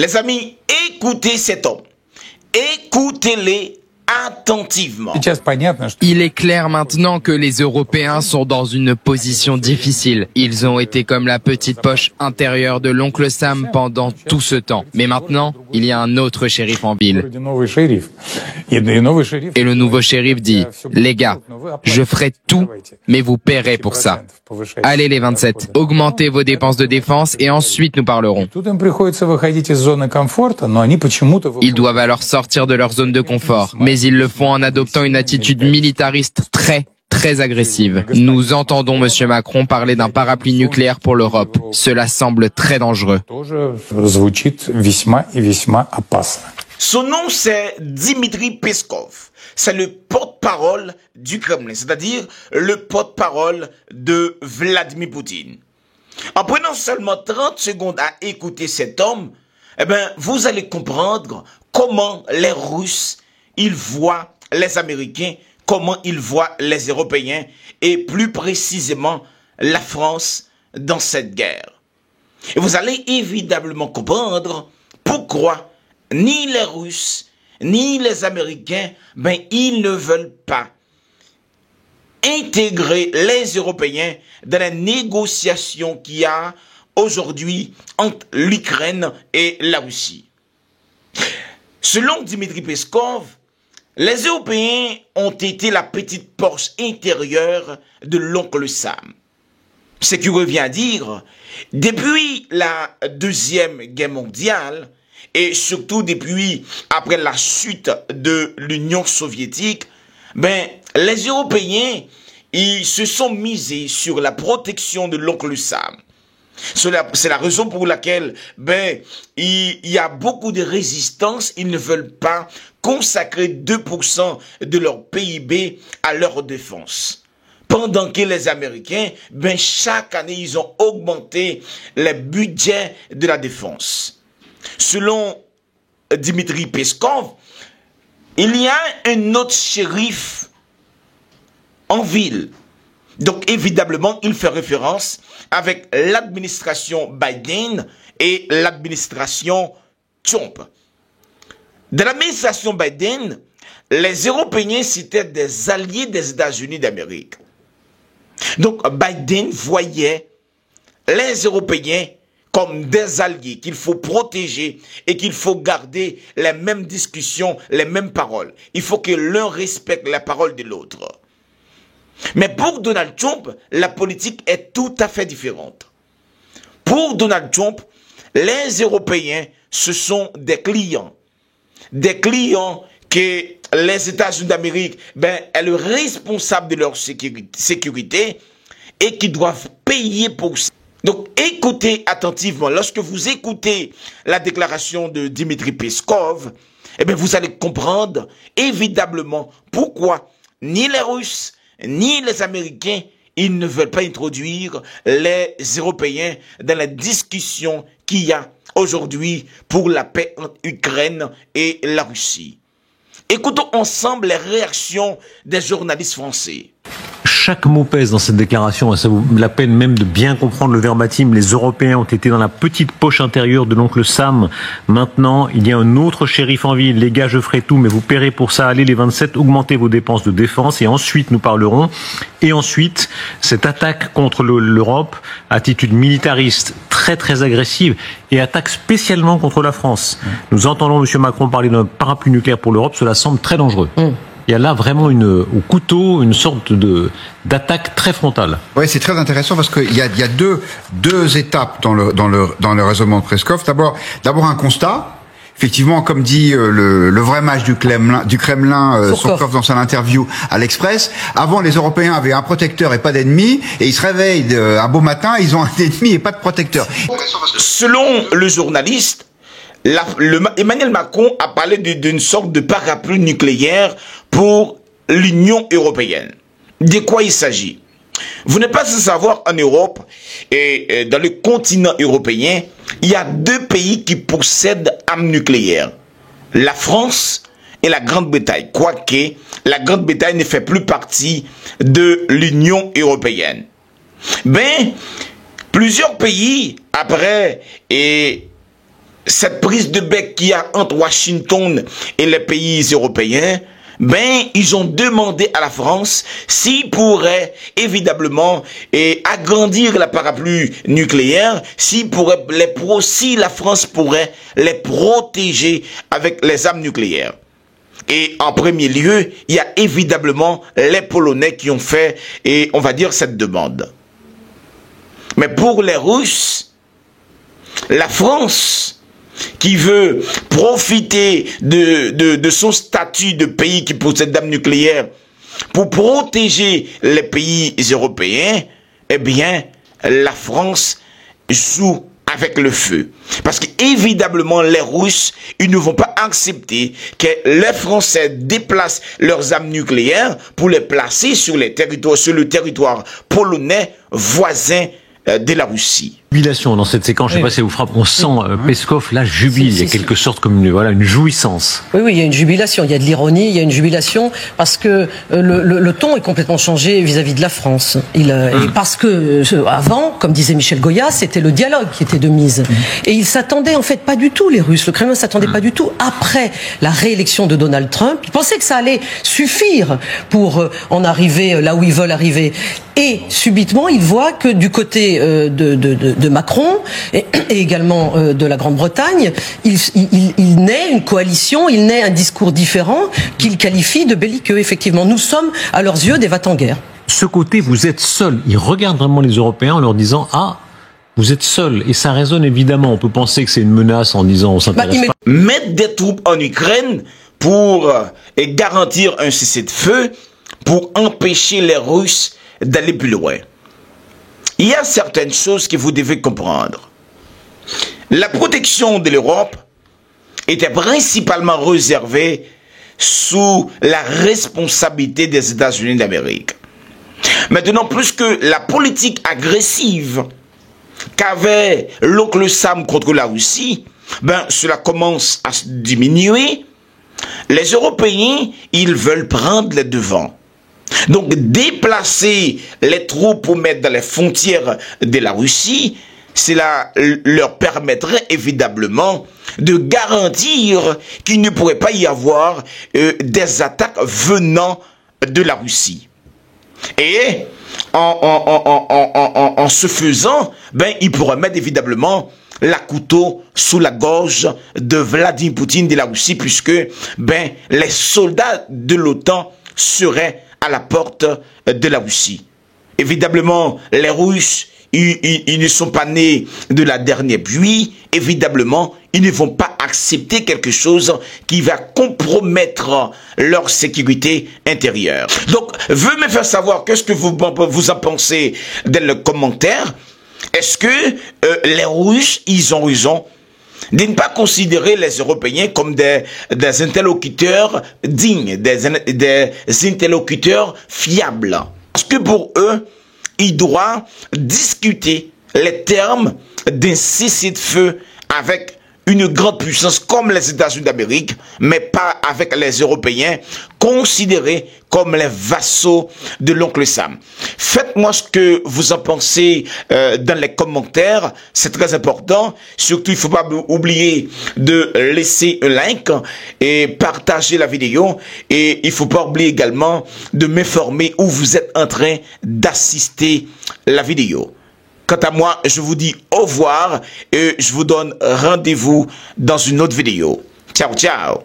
Les amis, écoutez cet homme. Écoutez-les attentivement. Il est clair maintenant que les Européens sont dans une position difficile. Ils ont été comme la petite poche intérieure de l'oncle Sam pendant tout ce temps. Mais maintenant, il y a un autre shérif en ville. Et le nouveau shérif dit, les gars, je ferai tout, mais vous paierez pour ça. Allez les 27, augmentez vos dépenses de défense et ensuite nous parlerons. Ils doivent alors sortir de leur zone de confort, mais ils le font en adoptant une attitude militariste très agressive. Nous entendons M. Macron parler d'un parapluie nucléaire pour l'Europe. Cela semble très dangereux. Son nom, c'est Dmitri Peskov. C'est le porte-parole du Kremlin, c'est-à-dire le porte-parole de Vladimir Poutine. En prenant seulement 30 secondes à écouter cet homme, vous allez comprendre comment les Russes, ils voient les Américains, comment ils voient les Européens et plus précisément la France dans cette guerre. Et vous allez évidemment comprendre pourquoi ni les Russes, ni les Américains, ils ne veulent pas intégrer les Européens dans la négociation qu'il y a aujourd'hui entre l'Ukraine et la Russie. Selon Dmitri Peskov, les Européens ont été la petite poche intérieure de l'oncle Sam. Ce qui revient à dire, depuis la Deuxième Guerre mondiale, et surtout depuis après la chute de l'Union soviétique, les Européens, ils se sont misés sur la protection de l'oncle Sam. C'est la raison pour laquelle, il y a beaucoup de résistance. Ils ne veulent pas consacrer 2% de leur PIB à leur défense. Pendant que les Américains, chaque année, ils ont augmenté les budgets de la défense. Selon Dmitri Peskov, il y a un autre shérif en ville. Donc évidemment, il fait référence avec l'administration Biden et l'administration Trump. Dans l'administration Biden, les Européens c'étaient des alliés des États-Unis d'Amérique. Donc Biden voyait les Européens comme des alliés qu'il faut protéger et qu'il faut garder les mêmes discussions, les mêmes paroles. Il faut que l'un respecte la parole de l'autre. Mais pour Donald Trump, la politique est tout à fait différente. Pour Donald Trump, les Européens, ce sont des clients. Des clients que les États-Unis d'Amérique est le responsable de leur sécurité et qui doivent payer pour ça. Donc écoutez attentivement, lorsque vous écoutez la déclaration de Dmitri Peskov, vous allez comprendre évidemment pourquoi ni les Russes, ni les Américains, ils ne veulent pas introduire les Européens dans la discussion qu'il y a aujourd'hui pour la paix entre l'Ukraine et la Russie. Écoutons ensemble les réactions des journalistes français. Chaque mot pèse dans cette déclaration, et ça vaut la peine même de bien comprendre le verbatim. Les Européens ont été dans la petite poche intérieure de l'oncle Sam. Maintenant, il y a un autre shérif en ville. Les gars, je ferai tout, mais vous paierez pour ça. Allez les 27, augmentez vos dépenses de défense et ensuite nous parlerons. Et ensuite, cette attaque contre l'Europe, attitude militariste très agressive et attaque spécialement contre la France. Nous entendons M. Macron parler d'un parapluie nucléaire pour l'Europe, cela semble très dangereux. Il y a là vraiment au couteau une sorte d'attaque très frontale. Oui, c'est très intéressant parce qu'il y a deux étapes dans le raisonnement de Peskov. D'abord un constat. Effectivement, comme dit le vrai mage du Kremlin, Surkov dans son interview à l'Express, avant les Européens avaient un protecteur et pas d'ennemis, et ils se réveillent un beau matin, ils ont un ennemi et pas de protecteur. Selon le journaliste, Emmanuel Macron a parlé d'une sorte de parapluie nucléaire pour l'Union européenne. De quoi il s'agit? Vous n'êtes pas sans savoir, en Europe et dans le continent européen, il y a deux pays qui possèdent armes nucléaires. La France et la Grande-Bretagne. Quoique la Grande-Bretagne ne fait plus partie de l'Union européenne. Plusieurs pays, après cette prise de bec qu'il y a entre Washington et les pays européens, ben, ils ont demandé à la France s'ils pourraient évidemment agrandir la parapluie nucléaire, si la France pourrait les protéger avec les armes nucléaires. Et en premier lieu, il y a évidemment les Polonais qui ont fait, et on va dire, cette demande. Mais pour les Russes, la France, qui veut profiter de son statut de pays qui possède d'armes nucléaires pour protéger les pays européens, eh bien, la France joue avec le feu. Parce qu'évidemment, les Russes, ils ne vont pas accepter que les Français déplacent leurs armes nucléaires pour les placer sur le territoire polonais voisin de la Russie. Jubilation dans cette séquence, je ne sais pas si ça vous frappe, on sent Peskov là jubile, il y a quelque sorte comme une jouissance. Oui, il y a une jubilation, il y a de l'ironie, il y a une jubilation parce que le ton est complètement changé vis-à-vis de la France. Et parce que avant, comme disait Michel Goya, c'était le dialogue qui était de mise. Et ils s'attendaient en fait pas du tout, les Russes, le Kremlin s'attendait pas du tout après la réélection de Donald Trump. Ils pensaient que ça allait suffire pour en arriver là où ils veulent arriver. Et subitement, ils voient que du côté de Macron et également de la Grande-Bretagne, il naît une coalition, il naît un discours différent qu'ils qualifient de belliqueux. Effectivement, nous sommes à leurs yeux des va-t-en-guerre. Ce côté, vous êtes seuls. Ils regardent vraiment les Européens en leur disant « Ah, vous êtes seuls ». Et ça résonne évidemment. On peut penser que c'est une menace en disant « On s'intéresse pas ». Mettre des troupes en Ukraine pour garantir un cessez-le-feu, pour empêcher les Russes d'aller plus loin. Il y a certaines choses que vous devez comprendre. La protection de l'Europe était principalement réservée sous la responsabilité des États-Unis d'Amérique. Maintenant, plus que la politique agressive qu'avait l'oncle Sam contre la Russie, ben, cela commence à se diminuer. Les Européens, ils veulent prendre les devants. Donc, déplacer les troupes pour mettre dans les frontières de la Russie, cela leur permettrait évidemment de garantir qu'il ne pourrait pas y avoir des attaques venant de la Russie. Et en ce faisant, ben, ils pourraient mettre évidemment la couteau sous la gorge de Vladimir Poutine de la Russie, puisque ben, les soldats de l'OTAN seraient à la porte de la Russie. Évidemment, les Russes, ils ne sont pas nés de la dernière pluie. Évidemment, ils ne vont pas accepter quelque chose qui va compromettre leur sécurité intérieure. Donc, veuillez me faire savoir qu'est-ce que vous en pensez dans le commentaire. Est-ce que les Russes, ils ont raison de ne pas considérer les Européens comme des interlocuteurs dignes, des interlocuteurs fiables? Parce que pour eux, ils doivent discuter les termes d'un cessez-le-feu avec une grande puissance comme les États-Unis d'Amérique, mais pas avec les Européens, considérés comme les vassaux de l'oncle Sam. Faites-moi ce que vous en pensez dans les commentaires, c'est très important. Surtout, il ne faut pas oublier de laisser un like et partager la vidéo. Et il ne faut pas oublier également de m'informer où vous êtes en train d'assister la vidéo. Quant à moi, je vous dis au revoir et je vous donne rendez-vous dans une autre vidéo. Ciao, ciao!